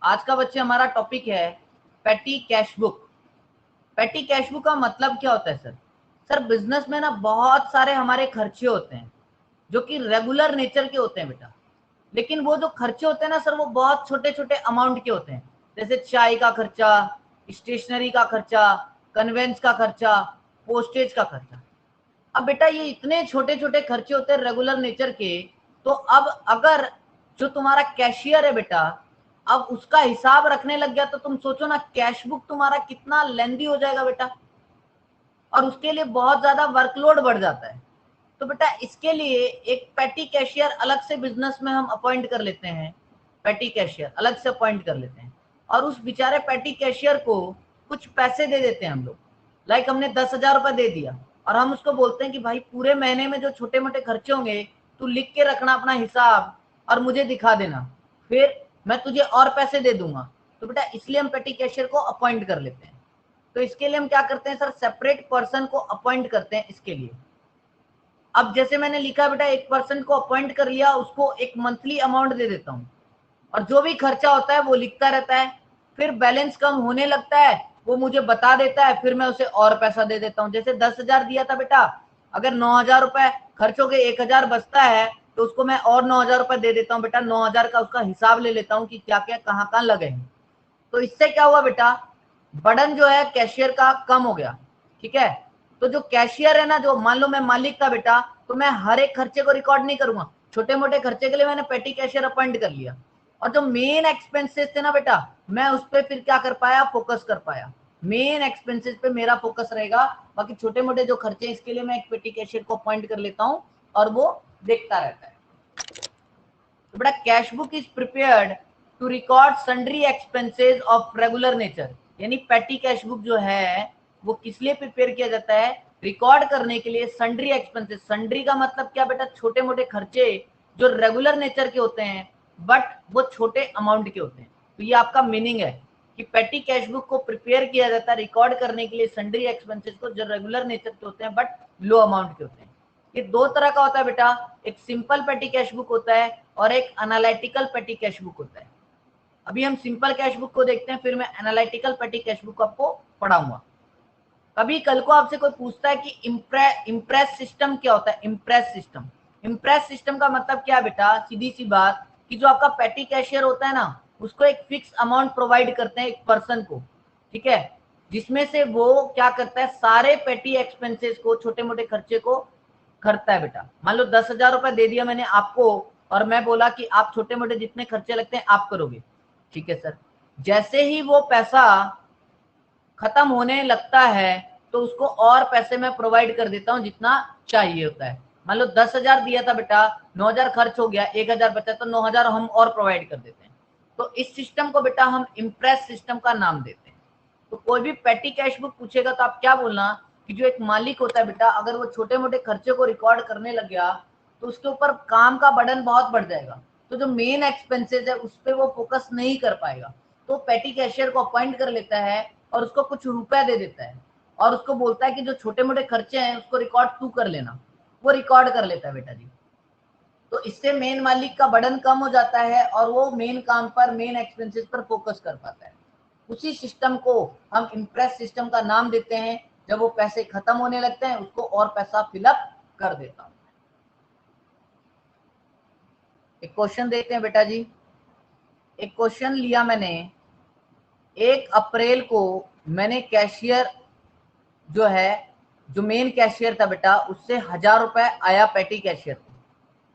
आज का बच्चे हमारा टॉपिक है पेटी कैश बुक। पेटी कैश बुक का मतलब क्या होता है सर? सर बिजनेस में ना बहुत सारे हमारे खर्चे होते हैं जो कि रेगुलर नेचर के होते हैं बेटा, लेकिन वो जो खर्चे होते हैं ना सर वो बहुत छोटे छोटे अमाउंट के होते हैं। जैसे चाय का खर्चा, स्टेशनरी का खर्चा, कन्वेंस का खर्चा, पोस्टेज का खर्चा। अब बेटा ये इतने छोटे छोटे खर्चे होते हैं रेगुलर नेचर के, तो अब अगर जो तुम्हारा कैशियर है बेटा अब उसका हिसाब रखने लग गया तो तुम सोचो ना कैश बुक तुम्हारा कितना लेंदी हो जाएगा बेटा, और उसके लिए बहुत ज्यादा वर्कलोड बढ़ जाता है। तो बेटा इसके लिए एक पेटी कैशियर अलग से बिजनेस में हम अपॉइंट कर लेते हैं, पेटी कैशियर अलग से अपॉइंट कर लेते हैं, और उस बेचारे पेटी कैशियर को कुछ पैसे दे देते हैं हम लोग। लाइक हमने 10,000 रुपए दे दिया और हम उसको बोलते हैं कि भाई पूरे महीने में जो छोटे मोटे खर्चे होंगे तू लिख के रखना अपना हिसाब और मुझे दिखा देना, फिर मैं तुझे और पैसे दे दूंगा। तो बेटा इसलिए हम पेटी कैशियर को अपॉइंट कर लेते हैं। तो इसके लिए हम क्या करते हैं सर, सेपरेट पर्सन को अपॉइंट करते हैं इसके लिए। अब जैसे मैंने लिखा बेटा एक पर्सन को अपॉइंट कर लिया, उसको एक मंथली अमाउंट दे देता हूँ और जो भी खर्चा होता है वो लिखता रहता है। फिर बैलेंस कम होने लगता है वो मुझे बता देता है, फिर मैं उसे और पैसा दे देता हूँ। जैसे 10,000 दिया था बेटा, अगर 9,000 रुपए खर्च हो गए 1,000 बचता है तो उसको मैं और 9,000 रुपए दे देता हूँ बेटा। 9,000 का उसका हिसाब ले लेता हूँ कि क्या क्या कहाँ कहाँ लगे हैं। तो इससे क्या हुआ बेटा, बर्डन जो है कैशियर का कम हो गया। ठीक है, तो जो कैशियर है ना, जो मान लो मैं मालिक था बेटा, तो मैं हर एक खर्चे को रिकॉर्ड नहीं करूंगा। छोटे मोटे खर्चे के लिए मैंने पेटी कैशियर अपॉइंट कर लिया, और जो मेन एक्सपेंसेस थे ना बेटा मैं उस पर फिर क्या कर पाया, फोकस कर पाया। मेन एक्सपेंसेस पे मेरा फोकस रहेगा, बाकी छोटे मोटे जो खर्चे इसके लिए मैं एक पेटी कैशियर को अपॉइंट कर लेता हूँ और वो देखता रहता है। तो बेटा cash book is prepared to record sundry expenses of regular nature. यानी पेटी कैश बुक जो है वो किस लिए प्रिपेयर किया जाता है, रिकॉर्ड करने के लिए सन्ड्री एक्सपेंसेस। सन्ड्री का मतलब क्या बेटा, छोटे मोटे खर्चे जो रेगुलर नेचर के होते हैं बट वो छोटे अमाउंट के होते हैं। तो ये आपका मीनिंग है कि पेटी कैश बुक को प्रिपेयर किया जाता है रिकॉर्ड करने के लिए सन्ड्री एक्सपेंसेस को जो रेगुलर नेचर के होते हैं बट लो अमाउंट के होते हैं। ये दो तरह का होता है बेटा, एक सिंपल पेटी कैश बुक होता है और एक एनालिटिकल पेटी कैश बुक होता है। अभी हम सिंपल कैश बुक को देखते हैं, फिर मैं एनालिटिकल पेटी कैश बुक आपको पढ़ाऊंगा। कभी कल को आपसे कोई पूछता है कि इम्प्रेस सिस्टम क्या होता है। इम्प्रेस सिस्टम का मतलब क्या है बेटा, सीधी सी बात कि जो आपका पेटी कैशियर होता है ना उसको एक फिक्स अमाउंट प्रोवाइड करते हैं एक पर्सन को, ठीक है, जिसमें से वो क्या करता है सारे पेटी एक्सपेंसेस को, छोटे मोटे खर्चे को करता है बेटा। मान लो 10,000 रुपए दे दिया मैंने आपको और मैं बोला कि आप छोटे मोटे जितने खर्चे लगते हैं आप करोगे। ठीक है सर, जैसे ही वो पैसा खत्म होने लगता है तो उसको और पैसे मैं प्रोवाइड कर देता हूँ जितना चाहिए होता है। मान लो 10,000 दिया था बेटा, 9,000 खर्च हो गया, 1,000 बचा तो 9,000 हम और प्रोवाइड कर देते हैं। तो इस सिस्टम को बेटा हम इम्प्रेस सिस्टम का नाम देते हैं। तो कोई भी पेटी कैश बुक पूछेगा तो आप क्या बोलना कि जो एक मालिक होता है बेटा अगर वो छोटे मोटे खर्चे को रिकॉर्ड करने लग गया तो उसके ऊपर काम का बर्डन बहुत बढ़ जाएगा, तो जो मेन एक्सपेंसेस है उस पर वो फोकस नहीं कर पाएगा। तो पेटी कैशियर को अपॉइंट कर लेता है और उसको कुछ रुपए दे देता है और उसको बोलता है कि जो छोटे मोटे खर्चे हैं उसको रिकॉर्ड तू कर लेना। वो रिकॉर्ड कर लेता है बेटा जी। तो इससे मेन मालिक का बर्डन कम हो जाता है और वो मेन काम पर, मेन एक्सपेंसेस पर फोकस कर पाता है। उसी सिस्टम को हम इम्प्रेस सिस्टम का नाम देते हैं। जब वो पैसे खत्म होने लगते हैं उसको और पैसा फिलअप कर देता हूं। एक क्वेश्चन देखते हैं बेटा जी। एक क्वेश्चन लिया मैंने, 1 अप्रैल को मैंने कैशियर जो है, जो मेन कैशियर था बेटा उससे 1,000 रुपए आया पेटी कैशियर को।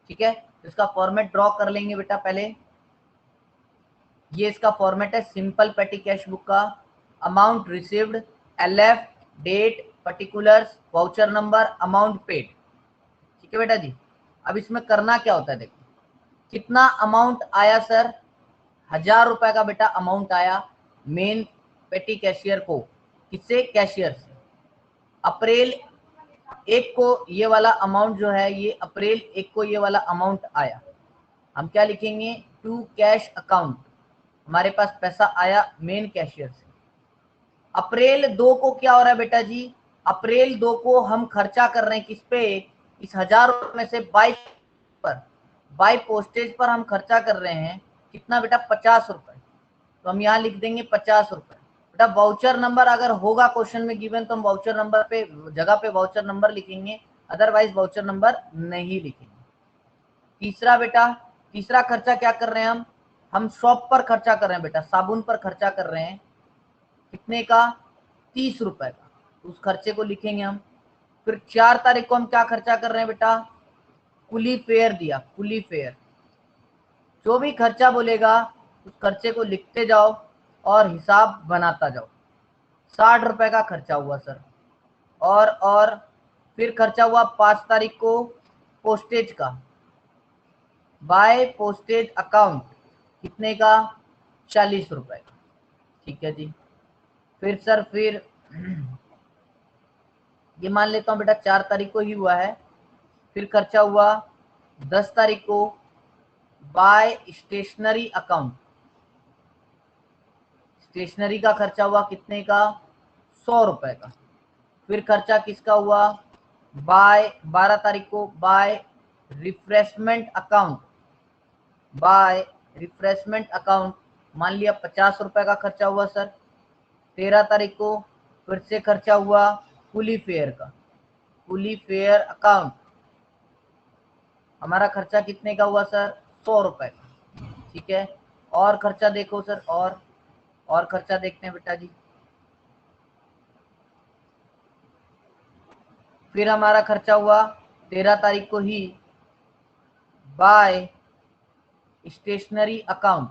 ठीक है, इसका फॉर्मेट ड्रॉ कर लेंगे बेटा पहले। ये इसका फॉर्मेट है सिंपल पेटी कैश बुक का। Amount received, LF, date, particulars, voucher number, amount paid. ठीक है बेटा जी। अब इसमें करना क्या होता है, देखो कितना अमाउंट आया सर, 1,000 रुपए का बेटा अमाउंट आया मेन पेटी कैशियर को। किससे, कैशियर से। अप्रैल 1 को ये वाला अमाउंट जो है, ये अप्रैल 1 को ये वाला अमाउंट आया। हम क्या लिखेंगे, टू कैश अकाउंट, हमारे पास पैसा आया मेन कैशियर से। अप्रैल 2 को क्या हो रहा है बेटा जी, अप्रैल 2 को हम खर्चा कर रहे हैं किस पे, इस 1,000 रुपए में से बाई पोस्टेज पर हम खर्चा कर रहे हैं कितना बेटा, 50 रुपए। तो हम यहाँ लिख देंगे 50 रुपए। बेटा वाउचर नंबर अगर होगा क्वेश्चन में गिवन तो हम वाउचर नंबर पे जगह पे वाउचर नंबर लिखेंगे, अदरवाइज वाउचर नंबर नहीं लिखेंगे। तीसरा बेटा, तीसरा खर्चा क्या कर रहे हैं हम शॉप पर खर्चा कर रहे हैं बेटा, साबुन पर खर्चा कर रहे हैं, कितने का, 30 रुपए का, उस खर्चे को लिखेंगे हम। फिर 4 तारीख को हम क्या खर्चा कर रहे हैं बेटा, कुली फेयर दिया, कुली फेयर। जो भी खर्चा बोलेगा उस खर्चे को लिखते जाओ और हिसाब बनाता जाओ। 60 रुपए का खर्चा हुआ सर। और फिर खर्चा हुआ 5 तारीख को पोस्टेज का, बाय पोस्टेज अकाउंट, कितने का, 40 रुपए का। ठीक है जी। फिर सर फिर ये मान लेता हूँ बेटा 4 तारीख को ही हुआ है। फिर खर्चा हुआ 10 तारीख को बाय स्टेशनरी अकाउंट, स्टेशनरी का खर्चा हुआ कितने का, 100 रुपए का। फिर खर्चा किसका हुआ, बाय 12 तारीख को by refreshment account, by refreshment account, मान लिया 50 रुपए का खर्चा हुआ सर। 13 तारीख को फिर से खर्चा हुआ कुली फेयर का, कुली फेयर अकाउंट, हमारा खर्चा कितने का हुआ सर, 100 रुपए का। ठीक है। और खर्चा देखो सर, और खर्चा देखते हैं बेटा जी। फिर हमारा खर्चा हुआ 13 तारीख को ही बाय स्टेशनरी अकाउंट,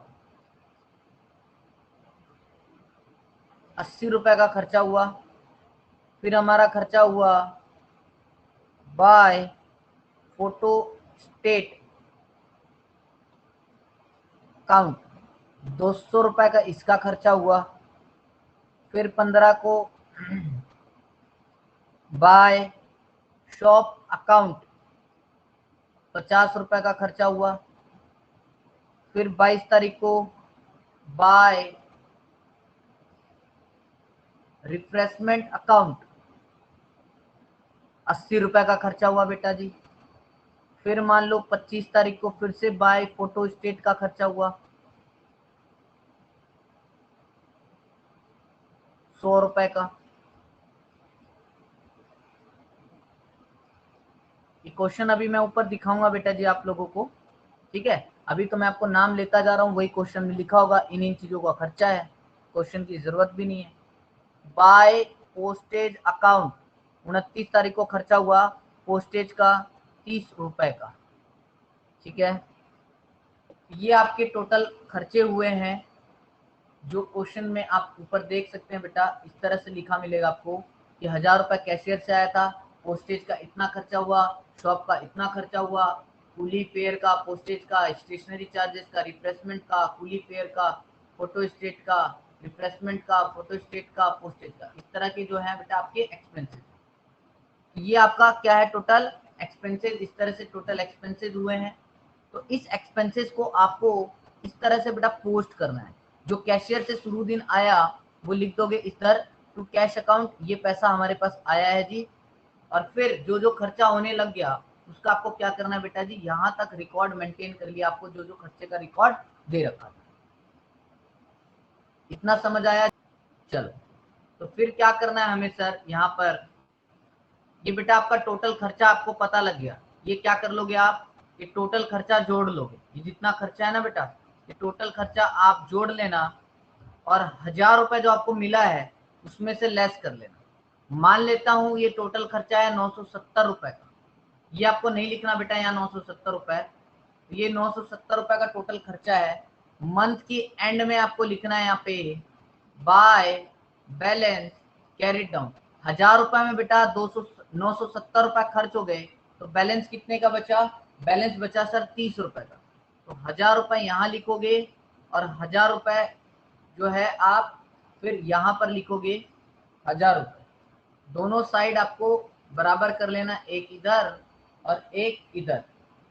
80 रुपए का खर्चा हुआ। फिर हमारा खर्चा हुआ बाय फोटो स्टेट अकाउंट, 200 रुपए का इसका खर्चा हुआ। फिर 15 को बाय शॉप अकाउंट, 50 रुपए का खर्चा हुआ। फिर 22 तारीख को बाय रिफ्रेशमेंट अकाउंट, 80 रुपए का खर्चा हुआ बेटा जी। फिर मान लो 25 तारीख को फिर से बाय फोटो स्टेट का खर्चा हुआ 100 रुपए का। ये क्वेश्चन अभी मैं ऊपर दिखाऊंगा बेटा जी आप लोगों को, ठीक है। अभी तो मैं आपको नाम लेता जा रहा हूँ, वही क्वेश्चन में लिखा होगा, इन चीजों का खर्चा है, क्वेश्चन की जरूरत भी नहीं है। बाय पोस्टेज अकाउंट, 29 तारीख को खर्चा हुआ पोस्टेज का 30 रुपए का। ठीक है। ये आपके टोटल खर्चे हुए हैं जो क्वेश्चन में आप ऊपर देख सकते हैं बेटा। इस तरह से लिखा मिलेगा आपको कि 1000 रुपए कैशियर से आया था, पोस्टेज का इतना खर्चा हुआ, शॉप का इतना खर्चा हुआ, कुली फेयर का, पोस्टेज का, स्टेशनरी चार्जेस का, रिफ्रेशमेंट का, कुली फेयर का, फोटो स्टेट का, रिफ्रेशमेंट का, फोटो स्टेट का, पोस्टेज का। इस तरह के जो है बेटा आपके एक्सपेंसेस, ये आपका क्या है, टोटल एक्सपेंसेस। इस तरह से टोटल एक्सपेंसेस हुए हैं। तो इस एक्सपेंसेस को आपको इस तरह से बेटा पोस्ट करना है। जो कैशियर से शुरू दिन आया वो लिख दोगे इधर टू कैश अकाउंट, ये पैसा हमारे पास आया है जी। और फिर जो जो खर्चा होने लग गया उसका आपको क्या करना है बेटा जी, यहाँ तक रिकॉर्ड मेंटेन कर लिया, आपको जो जो खर्चे का रिकॉर्ड दे रखा था। इतना समझ आया। चलो तो फिर क्या करना है हमें सर, यहाँ पर ये बेटा आपका टोटल खर्चा आपको पता लग गया। ये क्या कर लोगे आप, ये टोटल खर्चा जोड़ लोगे, ये जितना खर्चा है ना बेटा, ये टोटल खर्चा आप जोड़ लेना और 1000 रुपए जो आपको मिला है उसमें से लेस कर लेना। मान लेता हूं ये टोटल खर्चा है 970 रुपए का, ये आपको नहीं लिखना बेटा यहाँ 970 रुपए, ये 970 रुपए का टोटल खर्चा है। मंथ की एंड में आपको लिखना है यहाँ पे बाय बैलेंस कैरिड डाउन। 1000 रुपए में बेटा 970 रुपए खर्च हो गए, तो बैलेंस कितने का बचा, बैलेंस बचा सर 30 रुपए का। तो 1000 रुपए यहाँ लिखोगे और 1000 रुपए जो है आप फिर यहाँ पर लिखोगे 1000 रुपए। दोनों साइड आपको बराबर कर लेना, एक इधर और एक इधर।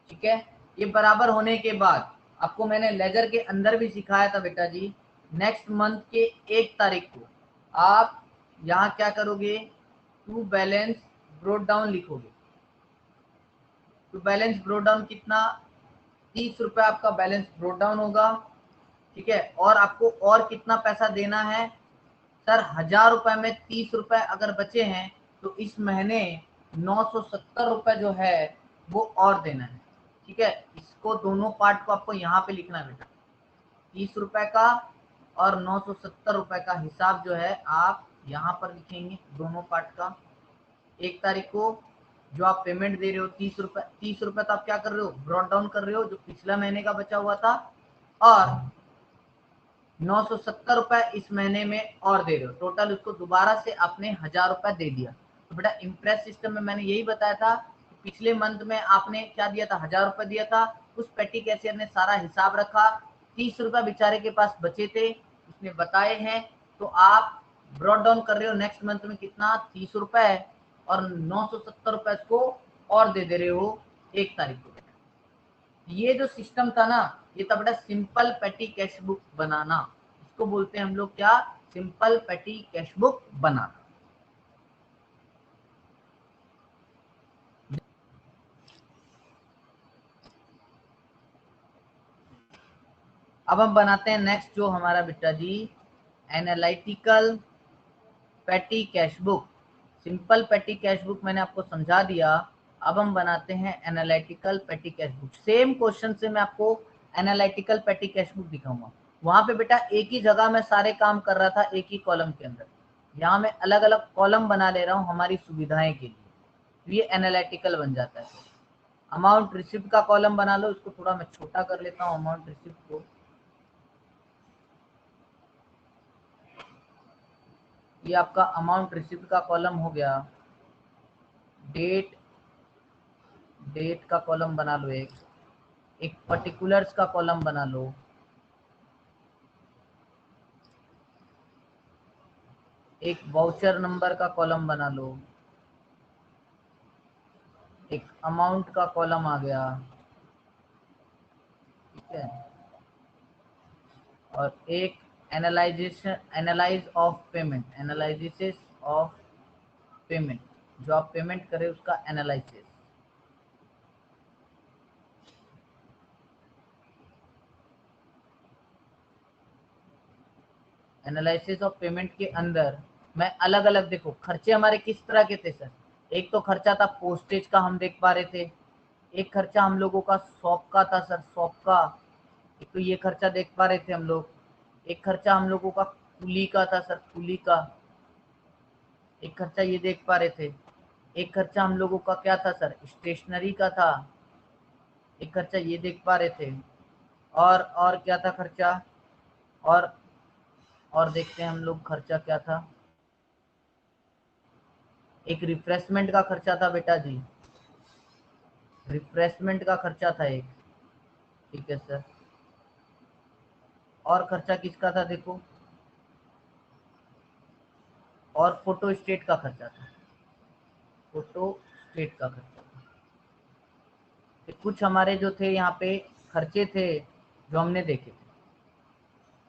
ठीक है। ये बराबर होने के बाद आपको मैंने लेजर के अंदर भी सिखाया था बेटा जी, नेक्स्ट मंथ के 1 तारीख को आप यहाँ क्या करोगे, टू बैलेंस ब्रोड डाउन लिखोगे। टू बैलेंस ब्रोड डाउन कितना, 30 रुपए आपका बैलेंस ब्रोड डाउन होगा। ठीक है। और आपको और कितना पैसा देना है सर, 1000 रुपए में 30 रुपए अगर बचे हैं तो इस महीने 970 रुपए जो है वो और देना है। ठीक है, इसको दोनों पार्ट को आपको यहाँ पे लिखना है बेटा, 30 रुपए का और 970 रुपए का हिसाब जो है आप यहाँ पर लिखेंगे दोनों पार्ट का। 1 तारीख को जो आप पेमेंट दे रहे हो 30 रुपए तो आप क्या कर रहे हो, ब्रॉट डाउन कर रहे हो जो पिछला महीने का बचा हुआ था, और 970 रुपए इस महीने में और दे रहे हो, टोटल उसको दोबारा से आपने 1000 रुपए दे दिया। तो बेटा इम्प्रेस सिस्टम में मैंने यही बताया था, पिछले मंथ में आपने क्या दिया था, 1000 रुपए दिया था, उस पेटी कैशियर ने सारा हिसाब रखा, 30 रुपए बेचारे के पास बचे थे, उसने बताए हैं, तो आप ब्रॉट डाउन कर रहे हो नेक्स्ट मंथ में कितना, 30 रुपए, और 970 रुपए को और दे रहे हो 1 तारीख को। ये जो सिस्टम था ना, ये था बेटा सिंपल पेटी कैश बुक बनाना, इसको बोलते हैं हम लोग क्या, सिंपल पेटी कैश बुक बनाना। अब हम बनाते हैं नेक्स्ट जो हमारा बेटा जी analytical petty cash book. Simple petty cash book मैंने आपको समझा दिया, अब हम बनाते हैं analytical petty cash book. Same question से मैं आपको एनालिटिकल पेटी कैश बुक दिखाऊंगा। वहां पे बेटा एक ही जगह में सारे काम कर रहा था एक ही कॉलम के अंदर, यहाँ मैं अलग अलग कॉलम बना ले रहा हूँ हमारी सुविधाएं के लिए, तो ये एनालिटिकल बन जाता है। अमाउंट रिसिप्ट का कॉलम बना लो, इसको थोड़ा मैं छोटा कर लेता हूँ अमाउंट रिसिप्ट को, ये आपका अमाउंट रिसिप्ट का कॉलम हो गया। डेट का कॉलम बना लो, एक पर्टिकुलर्स का कॉलम बना लो, एक वाउचर नंबर का कॉलम बना लो, एक अमाउंट का कॉलम आ गया, ठीक है, और एक एनालाइज ऑफ पेमेंट, जो आप पेमेंट करें उसका एनालिसिस। एनालिसिस ऑफ पेमेंट के अंदर मैं अलग अलग, देखो खर्चे हमारे किस तरह के थे सर, एक तो खर्चा था पोस्टेज का, हम देख पा रहे थे, एक खर्चा हम लोगों का शॉप का था सर, शॉप का, एक तो ये खर्चा देख पा रहे थे हम लोग, एक खर्चा हम लोगों का कुली का था सर, कुली का, एक खर्चा ये देख पा रहे थे, एक खर्चा हम लोगों का क्या था सर, स्टेशनरी का था, एक खर्चा ये देख पा रहे थे, और क्या था खर्चा, और और देखते हैं हम लोग खर्चा क्या था, एक रिफ्रेशमेंट का खर्चा था बेटा जी, रिफ्रेशमेंट का खर्चा था एक, ठीक है सर, और खर्चा किसका था देखो, और फोटो स्टेट का खर्चा था, फोटो स्टेट का खर्चा था। तो कुछ हमारे जो थे यहाँ पे खर्चे थे जो हमने देखे थे।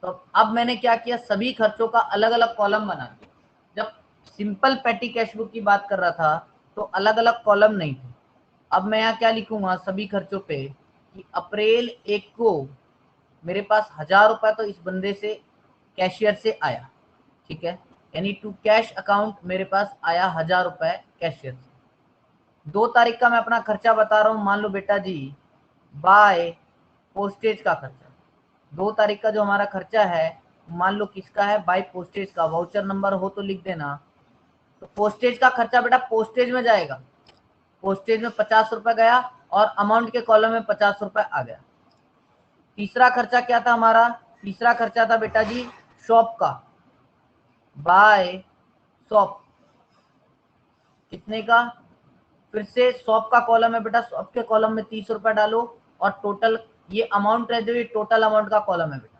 तो अब मैंने क्या किया, सभी खर्चों का अलग अलग कॉलम बना दिया। जब सिंपल पेटी कैश बुक की बात कर रहा था तो अलग अलग कॉलम नहीं थे। अब मैं यहाँ क्या लिखूंगा सभी खर्चों पे कि अप्रैल 1 को मेरे पास 1000 रुपए तो इस बंदे से कैशियर से आया, ठीक है, यानी टू कैश अकाउंट मेरे पास आया 1000 रुपए कैशियर से। 2 तारीख का मैं अपना खर्चा बता रहा हूँ, मान लो बेटा जी बाय पोस्टेज का खर्चा, 2 तारीख का जो हमारा खर्चा है मान लो किसका है, बाय पोस्टेज का, वाउचर नंबर हो तो लिख देना। तो पोस्टेज का खर्चा बेटा पोस्टेज में जाएगा, पोस्टेज में 50 रुपए गया और अमाउंट के कॉलम में 50 रुपए आ गया। तीसरा खर्चा क्या था हमारा, तीसरा खर्चा था बेटा जी शॉप का, बाय शॉप, कितने का, फिर से शॉप का कॉलम है बेटा, शॉप के कॉलम में 30 रुपए डालो, और टोटल ये अमाउंट है जो ये टोटल अमाउंट का कॉलम है बेटा,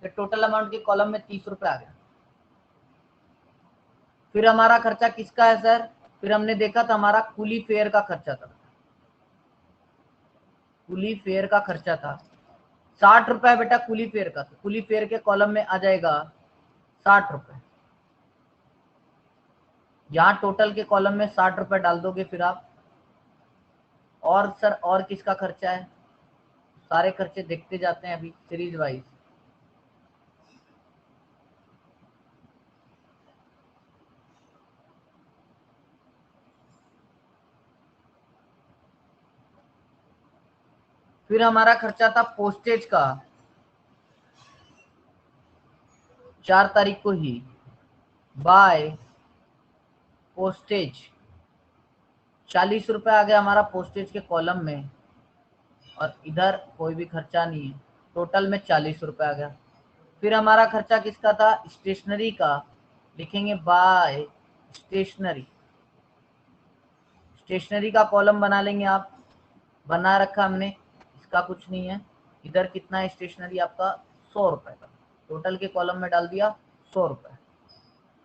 ये टोटल अमाउंट के कॉलम में 30 रुपए आ गया। फिर हमारा खर्चा किसका है सर, फिर हमने देखा था हमारा कुली फेयर का खर्चा था, कुली फेयर का खर्चा था 60 रुपए बेटा, कुली फेयर का, तो कुली फेयर के कॉलम में आ जाएगा 60 रुपए, यहाँ टोटल के कॉलम में 60 रुपए डाल दोगे फिर आप। और सर और किसका खर्चा है, सारे खर्चे देखते जाते हैं अभी सीरीज वाइज। फिर हमारा खर्चा था पोस्टेज का 4 तारीख को ही, बाय पोस्टेज 40 रुपए आ गया हमारा पोस्टेज के कॉलम में, और इधर कोई भी खर्चा नहीं है, टोटल में 40 रुपए आ गया। फिर हमारा खर्चा किसका था, स्टेशनरी का, लिखेंगे बाय स्टेशनरी। स्टेशनरी का कॉलम बना लेंगे आप, बना रखा हमने, इसका कुछ नहीं है। इधर कितना है स्टेशनरी आपका, 100 रुपए का, टोटल के कॉलम में डाल दिया 100 रुपए।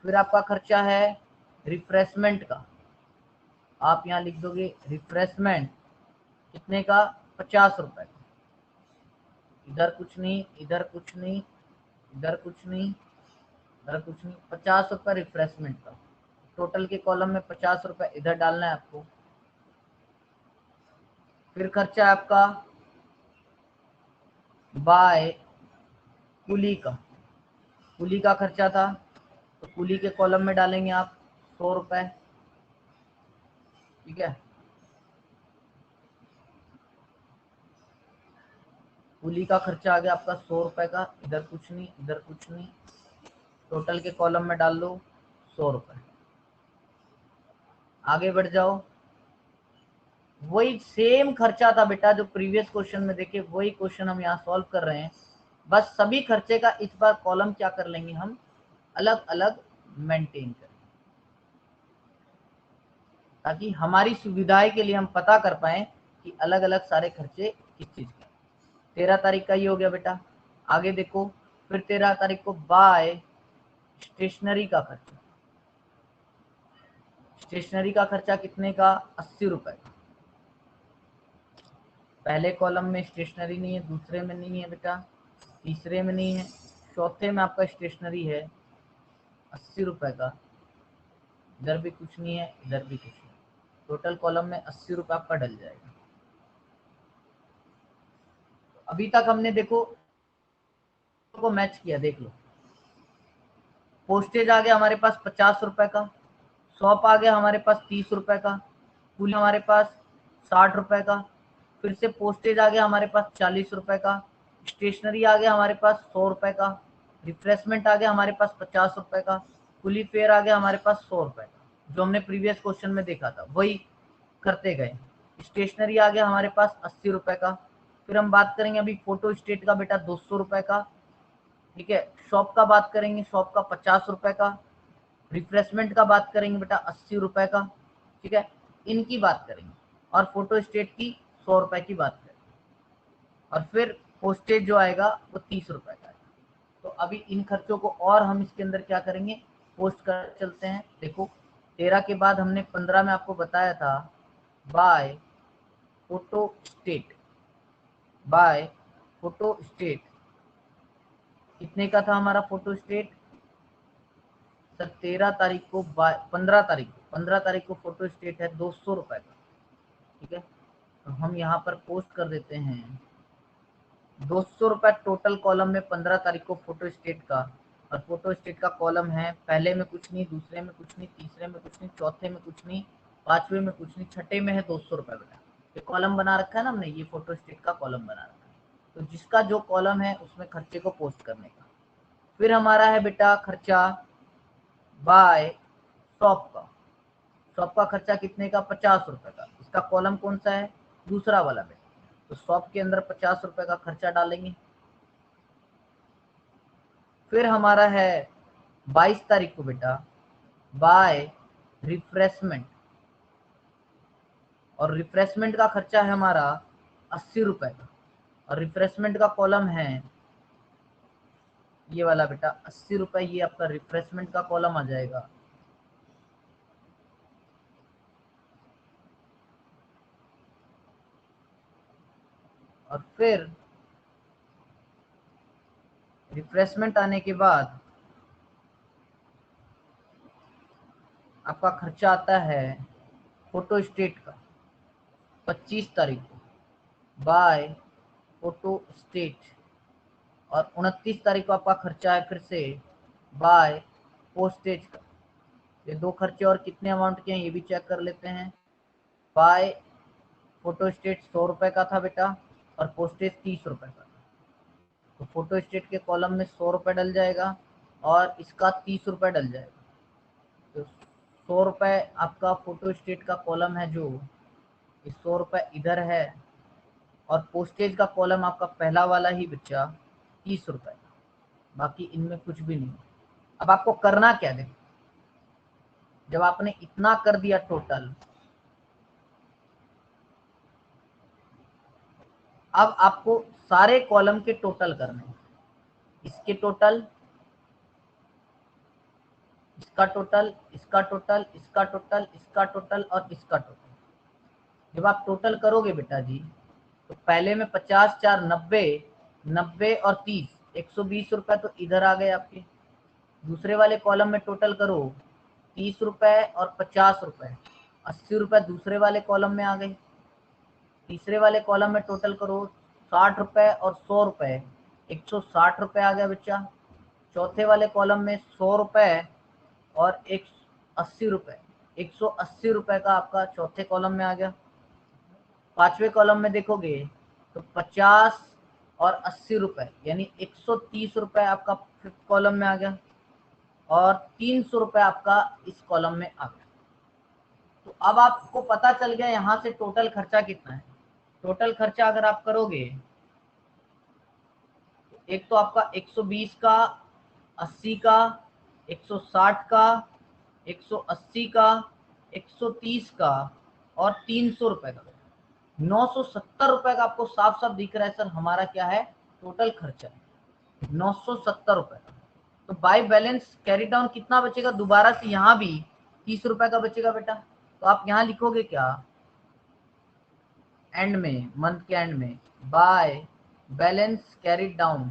फिर आपका खर्चा है रिफ्रेशमेंट का, आप यहाँ लिख दोगे रिफ्रेशमेंट कितने का, 50 रुपए का। इधर कुछ नहीं, इधर कुछ नहीं, इधर कुछ नहीं, इधर कुछ नहीं, 50 रुपए रिफ्रेशमेंट का, टोटल के कॉलम में 50 रुपए इधर डालना है आपको। फिर खर्चा आपका बाय कुली का, कुली का खर्चा था, तो कुली के कॉलम में डालेंगे आप 100 रुपए, ठीक है। कुली का खर्चा आ गया आपका 100 रुपए का, इधर कुछ नहीं, इधर कुछ नहीं, टोटल के कॉलम में डाल लो 100 रुपए। आगे बढ़ जाओ, वही सेम खर्चा था बेटा जो प्रीवियस क्वेश्चन में देखे, वही क्वेश्चन हम यहाँ सॉल्व कर रहे हैं, बस सभी खर्चे का इस बार कॉलम क्या कर लेंगे हम, अलग अलग मेंटेन करें, ताकि हमारी सुविधाएं के लिए हम पता कर पाए कि अलग अलग सारे खर्चे किस चीज के। 13 तारीख का ये हो गया बेटा। आगे देखो, फिर 13 तारीख को बाय स्टेशनरी का खर्चा, स्टेशनरी का खर्चा कितने का, 80 रुपए का। पहले कॉलम में स्टेशनरी नहीं है, दूसरे में नहीं है बेटा, तीसरे में नहीं है, चौथे में आपका स्टेशनरी है 80 रुपए का, इधर भी कुछ नहीं है, इधर भी कुछ नहीं, टोटल कॉलम में 80 रुपए आपका डल जाएगा। अभी तक हमने देखो को मैच किया, देख लो, पोस्टेज आ गया हमारे पास 50 रुपए का, शॉप आ गया हमारे पास 30 रुपए का, कुल हमारे पास 60 रुपए का, फिर से पोस्टेज आ गया हमारे पास 40 रुपए का, स्टेशनरी आ गया हमारे पास 100 रुपए का, रिफ्रेशमेंट आ गया हमारे पास 50 रुपए का, कुली फेयर आ गया हमारे पास 100 रुपए का, जो हमने प्रीवियस क्वेश्चन में देखा था वही करते गए। स्टेशनरी आ गया हमारे पास 80 रुपए का। फिर हम बात करेंगे अभी फोटो स्टेट का बेटा 200 रुपए का, ठीक है। शॉप का बात करेंगे, शॉप का 50 रुपए का, रिफ्रेशमेंट का बात करेंगे बेटा 80 रुपए का, ठीक है, इनकी बात करेंगे, और फोटो स्टेट की 100 रुपए की बात करेंगे, और फिर पोस्टेज जो आएगा वो 30 रुपए का आएगा। तो अभी इन खर्चों को और हम इसके अंदर क्या करेंगे, पोस्ट कर चलते हैं। देखो 13 के बाद हमने 15 में आपको बताया था by photostat, by photostat कितने का था हमारा फोटो स्टेट, सर 13 तारीख को, 15 तारीख को फोटो स्टेट है 200 रुपए का, ठीक है। तो हम यहाँ पर पोस्ट कर देते हैं 200 रुपए टोटल कॉलम में 15 तारीख को फोटो स्टेट का, और फोटो स्टेट का कॉलम है, पहले में कुछ नहीं, दूसरे में कुछ नहीं, तीसरे में कुछ नहीं, चौथे में कुछ नहीं, पांचवे में कुछ नहीं, छठे में है 200 रुपए बेटा। ये कॉलम बना रखा है ना हमने, ये फोटो स्टेट का कॉलम बना रखा है, तो जिसका जो कॉलम है उसमें खर्चे को पोस्ट करने का। फिर हमारा है बेटा खर्चा बाय शॉप का, शॉप का खर्चा कितने का, 50 रुपए का, इसका कॉलम कौन सा है, दूसरा वाला बेटा, तो शॉप के अंदर 50 रुपए का खर्चा डालेंगे। फिर हमारा है 22 तारीख को बेटा बाय रिफ्रेशमेंट, और रिफ्रेशमेंट का खर्चा है हमारा 80 रुपए का, और रिफ्रेशमेंट का कॉलम है ये वाला बेटा 80 रुपए, ये आपका रिफ्रेशमेंट का कॉलम आ जाएगा। और फिर रिफ्रेशमेंट आने के बाद आपका खर्चा आता है फोटो स्टेट का 25 तारीख को बाय फोटो स्टेट, और 29 तारीख को आपका खर्चा है फिर से बाय पोस्टेज का। ये दो खर्चे और कितने अमाउंट के हैं ये भी चेक कर लेते हैं। बाय फोटो स्टेट 100 रुपए का था बेटा, और पोस्टेज 30 रुपए का। तो फोटो स्टेट के कॉलम में 100 रुपए डल जाएगा और इसका 30 रुपए डल जाएगा। तो 100 रुपए आपका फोटो स्टेट का कॉलम है, जो 100 रुपए इधर है, और पोस्टेज का कॉलम आपका पहला वाला ही बच्चा 30 रुपए, बाकी इनमें कुछ भी नहीं। अब आपको करना क्या है, जब आपने इतना कर दिया टोटल, अब आपको सारे कॉलम के टोटल करने हैं। इसके टोटल, इसका टोटल, इसका टोटल, इसका टोटल, इसका टोटल और इसका टोटल। जब आप टोटल करोगे बेटा जी, तो पहले में 50 4 90, 90 और 30, 120 रुपए तो इधर आ गए आपके। दूसरे वाले कॉलम में टोटल करो, 30 रुपए और 50 रुपए, 80 रुपए दूसरे वाले कॉलम में आ गए। तीसरे वाले कॉलम में टोटल करो, 60 रुपए और 100 रुपए, 160 रुपए आ गया बच्चा। चौथे वाले कॉलम में 100 रुपए और 180 रुपए, 180 रुपए का आपका चौथे कॉलम में आ गया। पांचवे कॉलम में देखोगे तो 50 और 80 रुपए यानी 130 रुपए आपका फिफ्थ कॉलम में आ गया, और 300 रुपए आपका इस कॉलम में आ गया। तो अब आपको पता चल गया यहां से टोटल खर्चा कितना है। टोटल खर्चा अगर आप करोगे, एक तो आपका 120 का, 80 का, 160 का, 180 का, 130 का और 300 रुपए का, 970 रुपए का आपको साफ साफ दिख रहा है सर हमारा क्या है टोटल खर्चा, 970 रुपए का। तो बाय बैलेंस कैरी डाउन कितना बचेगा, दोबारा से यहाँ भी 30 रुपए का बचेगा बेटा। तो आप यहाँ लिखोगे क्या, एंड में, मंथ के एंड में, बाय बैलेंस कैरी डाउन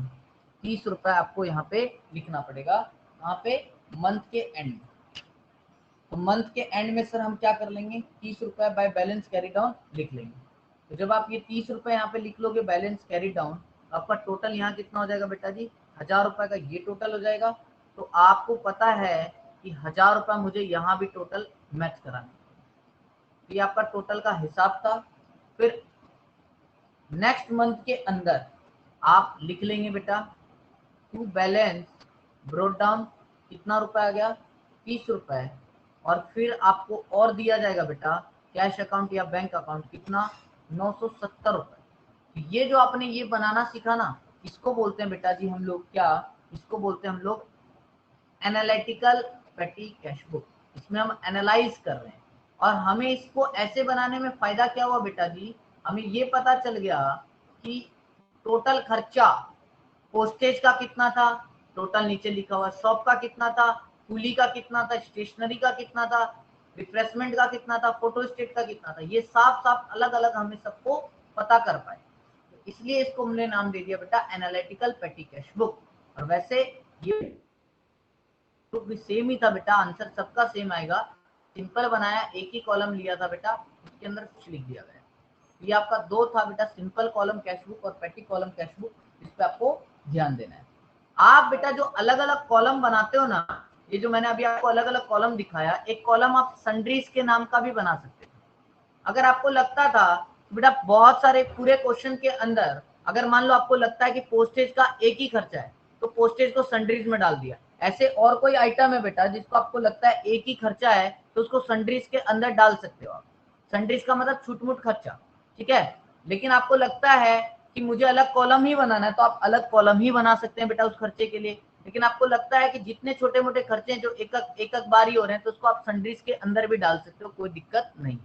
30 रुपए आपको यहाँ पे लिखना पड़ेगा, यहाँ पे मंथ के एंड में। तो मंथ के एंड में सर हम क्या कर लेंगे, 30 रुपए बाय बैलेंस कैरी डाउन लिख लेंगे। तो जब आप ये 30 रुपए यहाँ पे लिख लोगे बैलेंस कैरी डाउन, आपका टोटल यहाँ कितना हो जाएगा बेटा जी, 1000 रुपए का ये टोटल हो जाएगा। तो आपको पता है कि 1000 रुपए मुझे यहाँ भी टोटल मैच कराना, तो ये आपका टोटल का हिसाब था। फिर नेक्स्ट मंथ के अंदर आप लिख लेंगे बेटा टू बैलेंस ब्रोट डाउन कितना रुपए आ गया, 30 रुपए, और फिर आपको और दिया जाएगा बेटा कैश अकाउंट या बैंक अकाउंट कितना, 970 रुपए। ये जो आपने ये बनाना सीखा ना, इसको बोलते हैं बेटा जी हम लोग क्या, इसको बोलते हैं हम लोग एनालिटिकल पेटी कैश बुक। इसमें हम एनालाइज कर रहे हैं, और हमें इसको ऐसे बनाने में फायदा क्या हुआ बेटा जी, हमें ये पता चल गया कि टोटल खर्चा पोस्टेज का कितना था, टोटल नीचे लिखा हुआ, शॉप का कितना था, कूली का कितना था, स्टेशनरी का कितना था, रिफ्रेशमेंट का कितना था, फोटो स्टेट का कितना था, ये साफ साफ अलग अलग हमें सबको पता कर पाए। इसलिए इसको हमने नाम दे दिया बेटा एनालिटिकल पेटी कैश बुक। और वैसे ये बुक भी सेम ही था बेटा, आंसर सबका सेम आएगा, सिंपल बनाया, एक ही कॉलम लिया था बेटा, उसके अंदर कुछ लिख दिया गया। ये आपका दो था बेटा, सिंपल कॉलम कैश बुक और पेटी कॉलम कैश बुक, इस पे आपको ध्यान देना है। आप बेटा जो अलग अलग कॉलम बनाते हो ना, ये जो मैंने अभी आपको अलग अलग कॉलम दिखाया, एक कॉलम आप सन्ड्रीज के नाम का भी बना सकते थे। अगर आपको लगता था बेटा बहुत सारे पूरे क्वेश्चन के अंदर, अगर मान लो आपको लगता है कि पोस्टेज का एक ही खर्चा है, तो पोस्टेज को सन्ड्रीज में डाल दिया। ऐसे और कोई आइटम है बेटा जिसको आपको लगता है एक ही खर्चा है, तो उसको सन्ड्रीज के अंदर डाल सकते हो आप। सन्ड्रीज का मतलब छूट-मूट खर्चा, ठीक है। लेकिन आपको लगता है कि मुझे अलग कॉलम ही बनाना है, तो आप अलग कॉलम ही बना सकते हैं बेटा उस खर्चे के लिए। लेकिन आपको लगता है कि जितने छोटे मोटे खर्चे हैं जो एक एक बार ही हो रहे हैं, तो उसको आप सन्ड्रीज के अंदर भी डाल सकते हो, कोई दिक्कत नहीं।